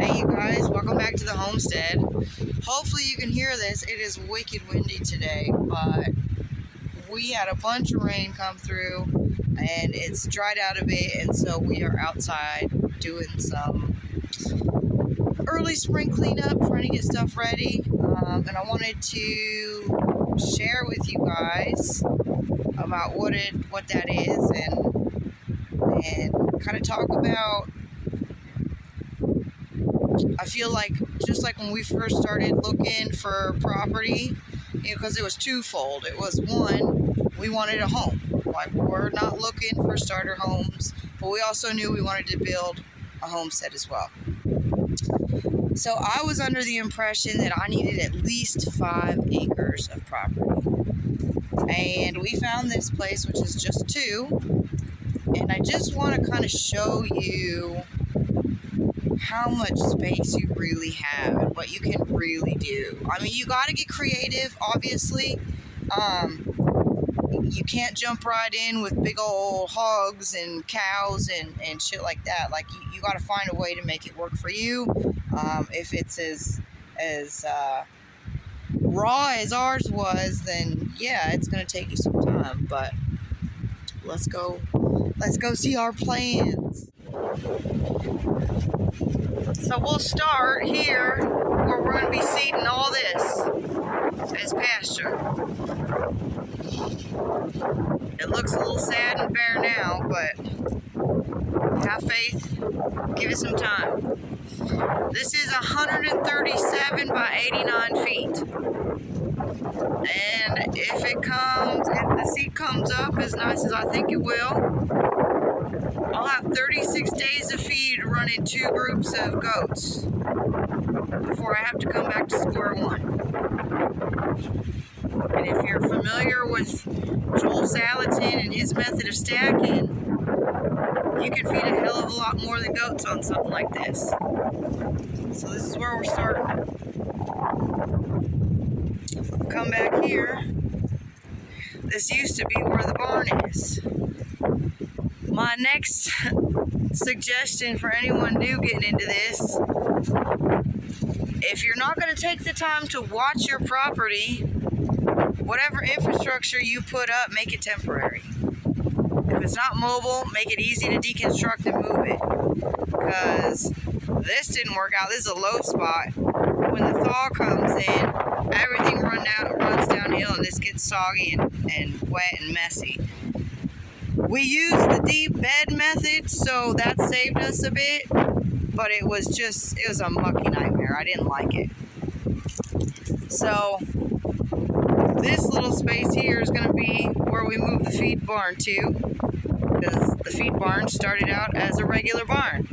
Hey you guys, welcome back to the homestead. Hopefully you can hear this. It is wicked windy today, but we had a bunch of rain come through and it's dried out a bit, and so we are outside doing some early spring cleanup, trying to get stuff ready. And I wanted to share with you guys about what that is and kind of talk about. I feel like just like when we first started looking for property, because it was twofold. It was one, we wanted a home. Like, we're not looking for starter homes, but we also knew we wanted to build a homestead as well. So I was under the impression that I needed at least 5 acres of property. And we found this place, which is just 2. And I just want to kind of show you how much space you really have and what you can really do. I mean, you got to get creative, obviously. You can't jump right in with big old hogs and cows and shit like that. Like, you got to find a way to make it work for you. If it's as raw as ours was, then yeah, it's going to take you some time. But let's go see our plans. So we'll start here where we're going to be seeding all this as pasture. It looks a little sad and bare now, but have faith, give it some time. This is 137 by 89 feet. And if the seed comes up as nice as I think it will, I'll have 36 days of feed running 2 groups of goats before I have to come back to square one. And if you're familiar with Joel Salatin and his method of stacking, you can feed a hell of a lot more than goats on something like this. So this is where we're starting. Come back here. This used to be where the barn is. My next suggestion for anyone new getting into this, if you're not going to take the time to watch your property, whatever infrastructure you put up, make it temporary. If it's not mobile, make it easy to deconstruct and move it. Because this didn't work out. This is a low spot. When the thaw comes in, everything runs downhill and this gets soggy and wet and messy. We used the deep bed method, so that saved us a bit, but it was a mucky nightmare. I didn't like it. So this little space here is going to be where we move the feed barn to, because the feed barn started out as a regular barn.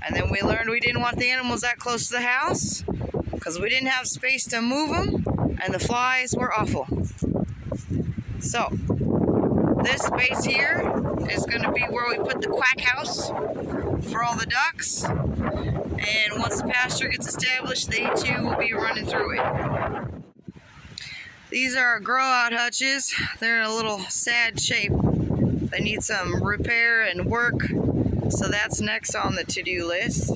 And then we learned we didn't want the animals that close to the house because we didn't have space to move them, and the flies were awful. So this space here is going to be where we put the quack house for all the ducks. And once the pasture gets established, they too will be running through it. These are our grow out hutches. They're in a little sad shape. They need some repair and work. So that's next on the to-do list.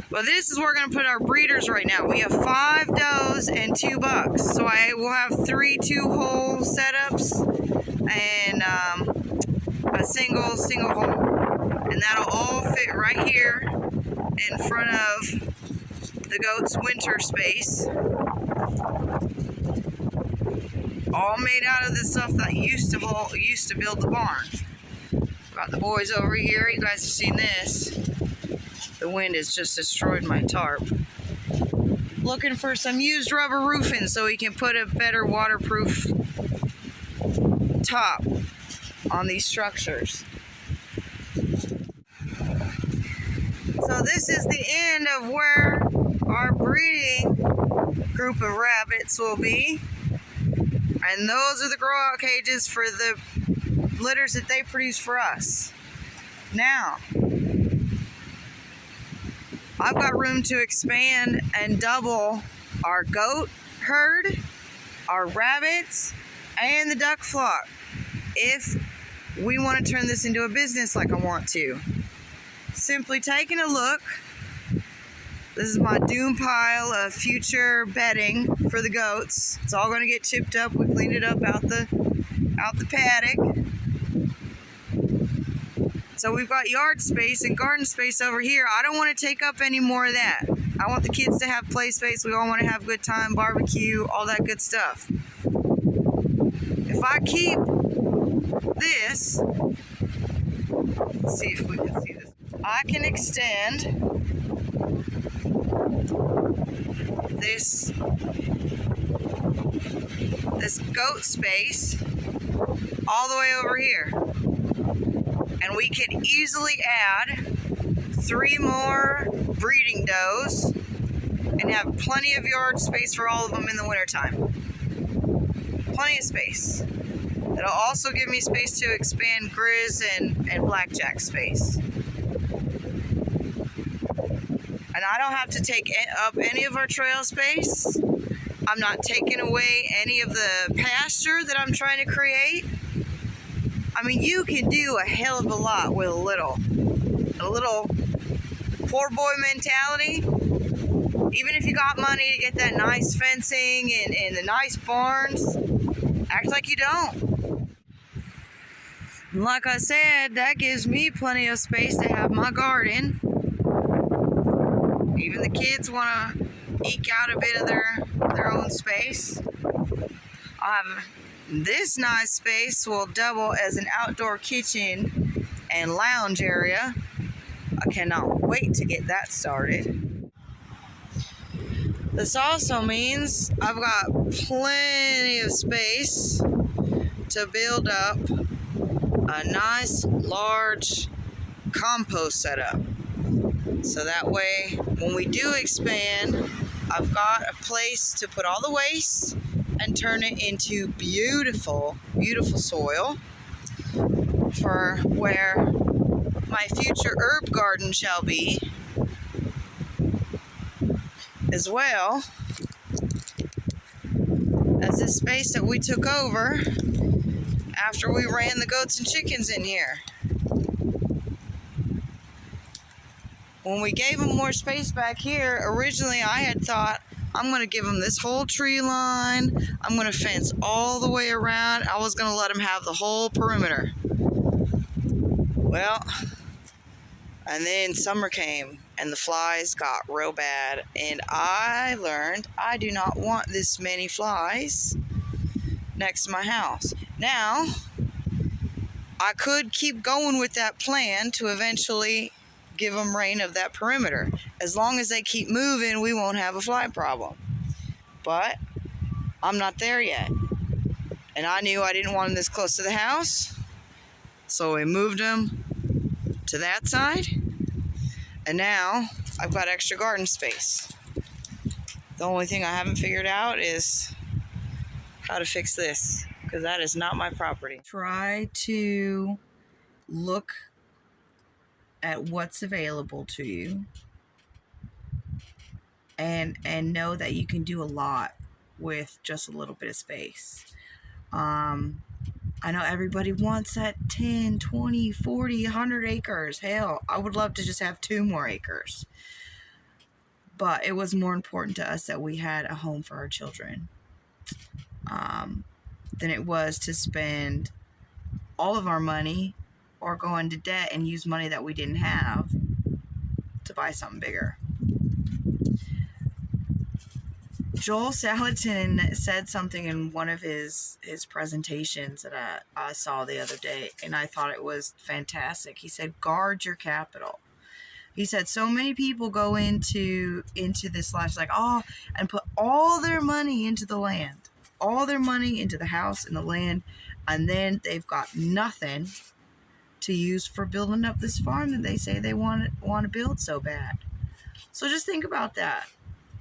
But this is where we're going to put our breeders right now. We have 5 does and 2 bucks. So I will have 3 2-hole setups and a single hole. And that'll all fit right here in front of the goats' winter space. All made out of the stuff that used to build the barn. Got the boys over here. You guys have seen this. The wind has just destroyed my tarp. Looking for some used rubber roofing so we can put a better waterproof top on these structures. So this is the end of where our breeding group of rabbits will be. And those are the grow out cages for the litters that they produce for us. Now, I've got room to expand and double our goat herd, our rabbits, and the duck flock if we want to turn this into a business like I want to. simply taking a look. This is my doom pile of future bedding for the goats. It's all going to get chipped up. We cleaned it up out the paddock. So we've got yard space and garden space over here. I don't want to take up any more of that. I want the kids to have play space. We all want to have a good time, barbecue, all that good stuff. If I keep this, let's see if we can see this. I can extend this goat space all the way over here. And we can easily add 3 more breeding does and have plenty of yard space for all of them in the wintertime. Plenty of space. It'll also give me space to expand Grizz and Blackjack space. And I don't have to take up any of our trail space. I'm not taking away any of the pasture that I'm trying to create. I mean, you can do a hell of a lot with a little poor boy mentality. Even if you got money to get that nice fencing and the nice barns, act like you don't. And like I said, that gives me plenty of space to have my garden. Even the kids want to eke out a bit of their own space. This nice space will double as an outdoor kitchen and lounge area. I cannot wait to get that started. This also means I've got plenty of space to build up a nice large compost setup. So that way, when we do expand, I've got a place to put all the waste and turn it into beautiful, beautiful soil for where my future herb garden shall be, as well as this space that we took over after we ran the goats and chickens in here. When we gave them more space back here, originally I had thought, I'm going to give them this whole tree line. I'm going to fence all the way around. I was going to let them have the whole perimeter. Well, and then summer came and the flies got real bad. And I learned I do not want this many flies next to my house. Now, I could keep going with that plan to eventually give them reign of that perimeter. As long as they keep moving, we won't have a fly problem. But I'm not there yet. And I knew I didn't want them this close to the house. So we moved them to that side. And now I've got extra garden space. The only thing I haven't figured out is how to fix this, because that is not my property. Try to look at what's available to you and know that you can do a lot with just a little bit of space. I know everybody wants that 10, 20, 40, 100 acres. Hell, I would love to just have 2 more acres. But it was more important to us that we had a home for our children than it was to spend all of our money or go into debt and use money that we didn't have to buy something bigger. Joel Salatin said something in one of his presentations that I saw the other day, and I thought it was fantastic. He said, guard your capital. He said so many people go into this life like, and put all their money into the land, all their money into the house and the land, and then they've got nothing to use for building up this farm that they say they want to build so bad. So just think about that.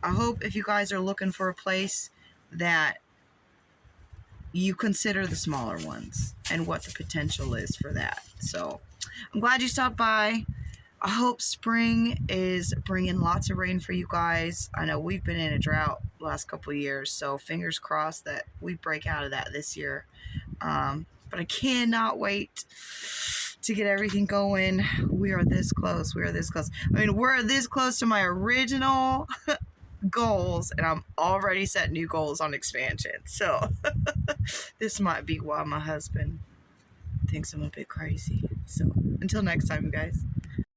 I hope if you guys are looking for a place that you consider the smaller ones and what the potential is for that. So I'm glad you stopped by. I hope spring is bringing lots of rain for you guys. I know we've been in a drought the last couple of years, so fingers crossed that we break out of that this year. But I cannot wait to get everything going. We are this close. We are this close. I mean, we're this close to my original goals, and I'm already set new goals on expansion. So this might be why my husband thinks I'm a bit crazy. So until next time, you guys.